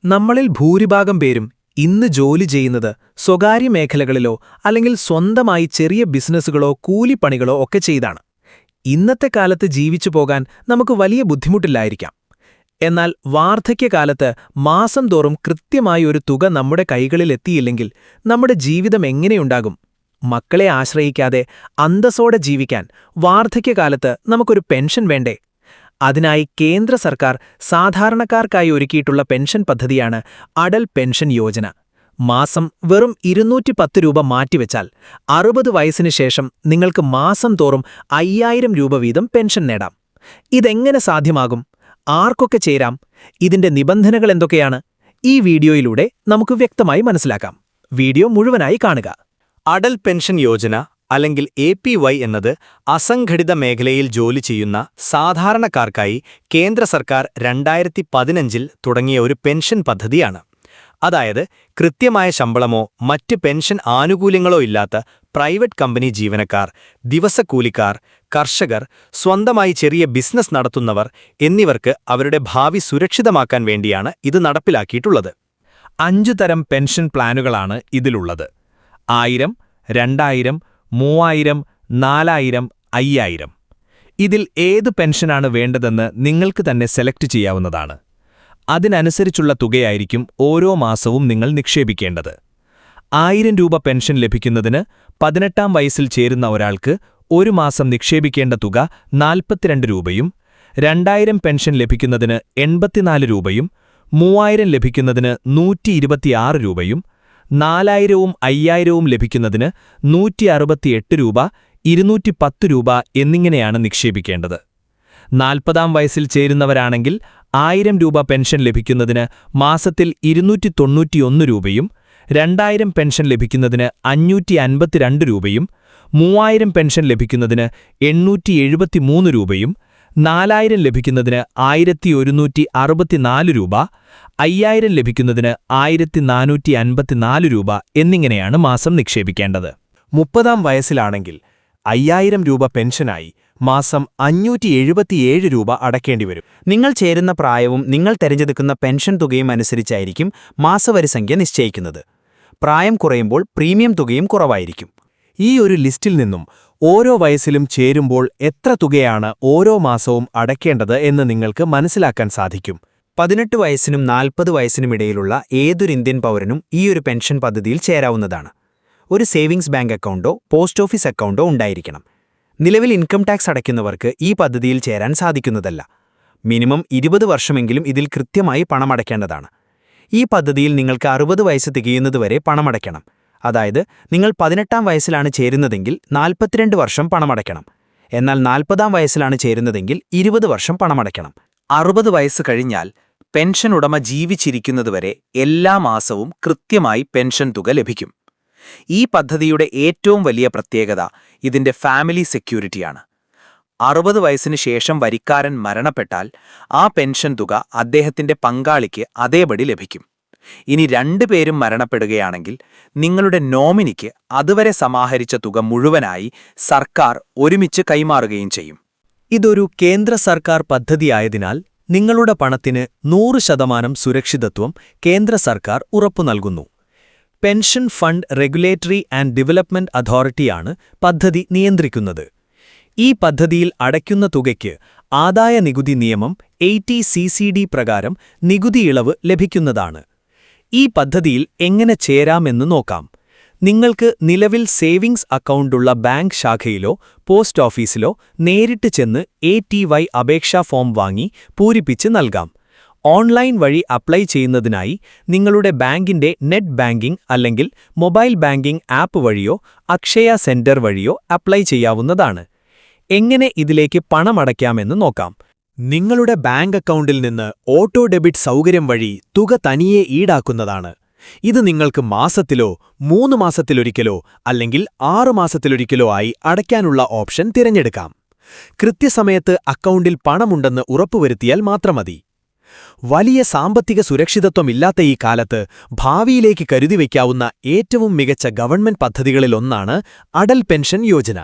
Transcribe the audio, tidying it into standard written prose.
നമ്മളിൽ ഭൂരിഭാഗം പേരും ഇന്ന് ജോലി ചെയ്യുന്നത് സ്വകാര്യ മേഖലകളിലോ അല്ലെങ്കിൽ സ്വന്തമായി ചെറിയ ബിസിനസ്സുകളോ കൂലിപ്പണികളോ ഒക്കെ ചെയ്താണ്. ഇന്നത്തെ കാലത്ത് ജീവിച്ചു പോകാൻ നമുക്ക് വലിയ ബുദ്ധിമുട്ടില്ലായിരിക്കാം. എന്നാൽ വാർദ്ധക്യകാലത്ത് മാസം തോറും കൃത്യമായി ഒരു തുക നമ്മുടെ കൈകളിലെത്തിയില്ലെങ്കിൽ നമ്മുടെ ജീവിതം എങ്ങനെയുണ്ടാകും? മക്കളെ ആശ്രയിക്കാതെ അന്തസ്സോടെ ജീവിക്കാൻ വാർദ്ധക്യകാലത്ത് നമുക്കൊരു പെൻഷൻ വേണ്ടേ? അതിനായി കേന്ദ്ര സർക്കാർ സാധാരണക്കാർക്കായി ഒരുക്കിയിട്ടുള്ള പെൻഷൻ പദ്ധതിയാണ് അടൽ പെൻഷൻ യോജന. മാസം വെറും 210 രൂപ മാറ്റിവെച്ചാൽ 60 വയസ്സിന് ശേഷം നിങ്ങൾക്ക് മാസം തോറും 5000 രൂപ വീതം പെൻഷൻ നേടാം. ഇതെങ്ങനെ സാധ്യമാകും? ആർക്കൊക്കെ ചേരാം? ഇതിന്റെ നിബന്ധനകൾ എന്തൊക്കെയാണ്? ഈ വീഡിയോയിലൂടെ നമുക്ക് വ്യക്തമായി മനസ്സിലാക്കാം. വീഡിയോ മുഴുവനായി കാണുക. അടൽ പെൻഷൻ യോജന അല്ലെങ്കിൽ APY എന്നത് അസംഘടിത മേഖലയിൽ ജോലി ചെയ്യുന്ന സാധാരണക്കാർക്കായി കേന്ദ്ര സർക്കാർ 2015-ൽ തുടങ്ങിയ ഒരു പെൻഷൻ പദ്ധതിയാണ്. അതായത് കൃത്യമായ ശമ്പളമോ മറ്റ് പെൻഷൻ ആനുകൂല്യങ്ങളോ ഇല്ലാത്ത പ്രൈവറ്റ് കമ്പനി ജീവനക്കാർ, ദിവസക്കൂലിക്കാർ, കർഷകർ, സ്വന്തമായി ചെറിയ ബിസിനസ് നടത്തുന്നവർ എന്നിവർക്ക് അവരുടെ ഭാവി സുരക്ഷിതമാക്കാൻ വേണ്ടിയാണ് ഇത് നടപ്പിലാക്കിയിട്ടുള്ളത്. 5 തരം പെൻഷൻ പ്ലാനുകളാണ് ഇതിലുള്ളത്: 1000, 2000, 3000, 4000, 5000. ഇതിൽ ഏത് പെൻഷനാണ് വേണ്ടതെന്ന് നിങ്ങൾക്ക് തന്നെ സെലക്ട് ചെയ്യാവുന്നതാണ്. അതിനനുസരിച്ചുള്ള തുകയായിരിക്കും ഓരോ മാസവും നിങ്ങൾ നിക്ഷേപിക്കേണ്ടത്. 1000 രൂപ പെൻഷൻ ലഭിക്കുന്നതിന് 18-ാം വയസ്സിൽ ചേരുന്ന ഒരാൾക്ക് ഒരു മാസം നിക്ഷേപിക്കേണ്ട തുക 42 രൂപയും, 2000 പെൻഷൻ ലഭിക്കുന്നതിന് 84 രൂപയും, 3000 ലഭിക്കുന്നതിന് 126 രൂപയും, 4000-ഉം 5000-ഉം ലഭിക്കുന്നതിന് 168 രൂപ, 210 രൂപ എന്നിങ്ങനെയാണ് നിക്ഷേപിക്കേണ്ടത്. 40-ാം വയസ്സിൽ ചേരുന്നവരാണെങ്കിൽ 1000 രൂപ പെൻഷൻ ലഭിക്കുന്നതിന് മാസത്തിൽ 291 രൂപയും, 2000 പെൻഷൻ ലഭിക്കുന്നതിന് 552 രൂപയും, 3000 പെൻഷൻ ലഭിക്കുന്നതിന് 873 രൂപയും, 4000 ലഭിക്കുന്നതിന് 1164 രൂപ, 5000 ലഭിക്കുന്നതിന് 1454 രൂപ എന്നിങ്ങനെയാണ് മാസം നിക്ഷേപിക്കേണ്ടത്. 30-ാം വയസ്സിലാണെങ്കിൽ 5000 രൂപ പെൻഷനായി മാസം 577 രൂപ അടയ്ക്കേണ്ടിവരും. നിങ്ങൾ ചേരുന്ന പ്രായവും നിങ്ങൾ തിരഞ്ഞെടുക്കുന്ന പെൻഷൻ തുകയും അനുസരിച്ചായിരിക്കും മാസവരിസംഖ്യ നിശ്ചയിക്കുന്നത്. പ്രായം കുറയുമ്പോൾ പ്രീമിയം തുകയും കുറവായിരിക്കും. ഈ ഒരു ലിസ്റ്റിൽ നിന്നും ഓരോ വയസ്സിലും ചേരുമ്പോൾ എത്ര തുകയാണ് ഓരോ മാസവും അടയ്ക്കേണ്ടത് എന്ന് നിങ്ങൾക്ക് മനസ്സിലാക്കാൻ സാധിക്കും. 18 വയസ്സിനും 40 വയസ്സിനുമിടയിലുള്ള ഏതൊരു ഇന്ത്യൻ പൗരനും ഈ ഒരു പെൻഷൻ പദ്ധതിയിൽ ചേരാവുന്നതാണ്. ഒരു സേവിങ്സ് ബാങ്ക് അക്കൗണ്ടോ പോസ്റ്റ് ഓഫീസ് അക്കൗണ്ടോ ഉണ്ടായിരിക്കണം. നിലവിൽ ഇൻകം ടാക്സ് അടയ്ക്കുന്നവർക്ക് ഈ പദ്ധതിയിൽ ചേരാൻ സാധിക്കുന്നതല്ല. മിനിമം 20 വർഷമെങ്കിലും ഇതിൽ കൃത്യമായി പണമടയ്ക്കേണ്ടതാണ്. ഈ പദ്ധതിയിൽ നിങ്ങൾക്ക് 60 വയസ്സ് തികയുന്നതുവരെ പണമടയ്ക്കണം. അതായത് നിങ്ങൾ 18-ാം വയസ്സിലാണ് ചേരുന്നതെങ്കിൽ 42 വർഷം പണമടയ്ക്കണം. എന്നാൽ 40-ാം വയസ്സിലാണ് ചേരുന്നതെങ്കിൽ 20 വർഷം പണമടയ്ക്കണം. 60 വയസ്സ് കഴിഞ്ഞാൽ പെൻഷൻ ഉടമ ജീവിച്ചിരിക്കുന്നതുവരെ എല്ലാ മാസവും കൃത്യമായി പെൻഷൻ തുക ലഭിക്കും. ഈ പദ്ധതിയുടെ ഏറ്റവും വലിയ പ്രത്യേകത ഇതിന്റെ ഫാമിലി സെക്യൂരിറ്റിയാണ്. 60 വയസ്സിന് ശേഷം വരിക്കാരൻ മരണപ്പെട്ടാൽ ആ പെൻഷൻ തുക അദ്ദേഹത്തിന്റെ പങ്കാളിക്ക് അതേപടി ലഭിക്കും. ഇനി 2 പേരും മരണപ്പെടുകയാണെങ്കിൽ നിങ്ങളുടെ നോമിനിക്ക് അതുവരെ സമാഹരിച്ച തുക മുഴുവനായി സർക്കാർ ഒരുമിച്ച് കൈമാറുകയും ചെയ്യും. ഇതൊരു കേന്ദ്ര സർക്കാർ പദ്ധതിയായതിനാൽ നിങ്ങളുടെ പണത്തിന് 100% സുരക്ഷിതത്വം കേന്ദ്ര സർക്കാർ ഉറപ്പു നൽകുന്നു. Pension fund regulatory and development അതോറിറ്റിയാണ് പദ്ധതി നിയന്ത്രിക്കുന്നത്. ഈ പദ്ധതിയിൽ അടയ്ക്കുന്ന തുകയ്ക്ക് ആദായ നികുതി നിയമം 80CCD പ്രകാരം നികുതി ഇളവ് ലഭിക്കുന്നതാണ്. ഈ പദ്ധതിയിൽ എങ്ങനെ ചേരാമെന്ന് നോക്കാം. നിങ്ങൾക്ക് നിലവിൽ സേവിങ്സ് അക്കൗണ്ടുള്ള ബാങ്ക് ശാഖയിലോ പോസ്റ്റ് ഓഫീസിലോ നേരിട്ട് ചെന്ന് ATY അപേക്ഷാ ഫോം വാങ്ങി പൂരിപ്പിച്ച് നൽകാം. ഓൺലൈൻ വഴി അപ്ലൈ ചെയ്യുന്നതിനായി നിങ്ങളുടെ ബാങ്കിന്റെ നെറ്റ് ബാങ്കിംഗ് അല്ലെങ്കിൽ മൊബൈൽ ബാങ്കിംഗ് ആപ്പ് വഴിയോ അക്ഷയ സെന്റർ വഴിയോ അപ്ലൈ ചെയ്യാവുന്നതാണ്. എങ്ങനെ ഇതിലേക്ക് പണമടയ്ക്കാമെന്ന് നോക്കാം. നിങ്ങളുടെ ബാങ്ക് അക്കൗണ്ടിൽ നിന്ന് ഓട്ടോ ഡെബിറ്റ് സൗകര്യം വഴി തുക തനിയെ ഈടാക്കുന്നതാണ്. ഇത് നിങ്ങൾക്ക് മാസത്തിലോ 3 മാസത്തിലൊരിക്കലോ അല്ലെങ്കിൽ 6 മാസത്തിലൊരിക്കലോ ആയി അടയ്ക്കാനുള്ള ഓപ്ഷൻ തിരഞ്ഞെടുക്കാം. കൃത്യസമയത്ത് അക്കൗണ്ടിൽ പണമുണ്ടെന്ന് ഉറപ്പുവരുത്തിയാൽ മാത്രം മതി. വലിയ സാമ്പത്തിക സുരക്ഷിതത്വമില്ലാത്ത ഈ കാലത്ത് ഭാവിയിലേക്ക് കരുതിവയ്ക്കാവുന്ന ഏറ്റവും മികച്ച ഗവൺമെന്റ് പദ്ധതികളിലൊന്നാണ് അടൽ പെൻഷൻ യോജന.